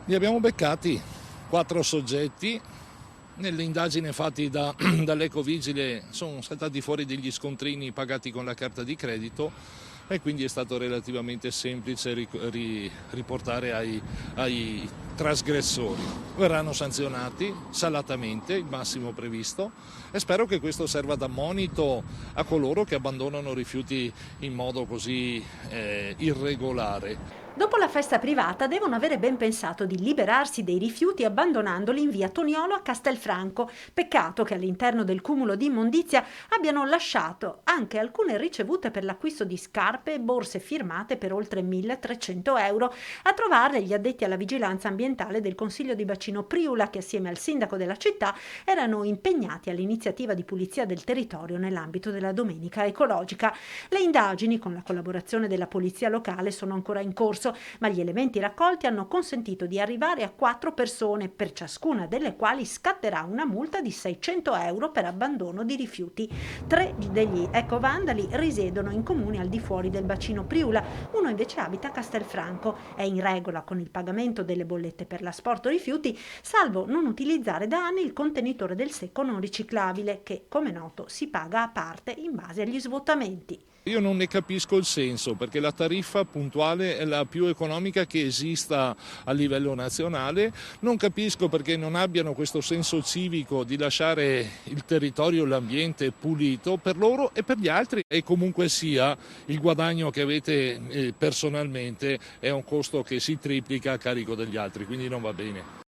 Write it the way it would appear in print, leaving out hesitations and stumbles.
Li abbiamo beccati 4 soggetti. Nelle indagini fatte dall'Ecovigile sono saltati fuori degli scontrini pagati con la carta di credito e quindi è stato relativamente semplice riportare ai trasgressori. Verranno sanzionati salatamente, il massimo previsto, e spero che questo serva da monito a coloro che abbandonano rifiuti in modo così irregolare. Dopo la festa privata devono avere ben pensato di liberarsi dei rifiuti abbandonandoli in via Toniolo a Castelfranco. Peccato che all'interno del cumulo di immondizia abbiano lasciato anche alcune ricevute per l'acquisto di scarpe e borse firmate per oltre 1.300 euro. A trovarle gli addetti alla vigilanza ambientale del Consiglio di Bacino Priula, che assieme al sindaco della città erano impegnati all'iniziativa di pulizia del territorio nell'ambito della Domenica Ecologica. Le indagini, con la collaborazione della polizia locale, sono ancora in corso, ma gli elementi raccolti hanno consentito di arrivare a 4 persone, per ciascuna delle quali scatterà una multa di 600 euro per abbandono di rifiuti. 3 degli ecovandali risiedono in comuni al di fuori del bacino Priula, uno invece abita a Castelfranco. È in regola con il pagamento delle bollette per l'asporto rifiuti, salvo non utilizzare da anni il contenitore del secco non riciclabile, che, come noto, si paga a parte in base agli svuotamenti. Io non ne capisco il senso, perché la tariffa puntuale è la più economica che esista a livello nazionale. Non capisco perché non abbiano questo senso civico di lasciare il territorio e l'ambiente pulito per loro e per gli altri, e comunque sia il guadagno che avete personalmente è un costo che si triplica a carico degli altri, quindi non va bene.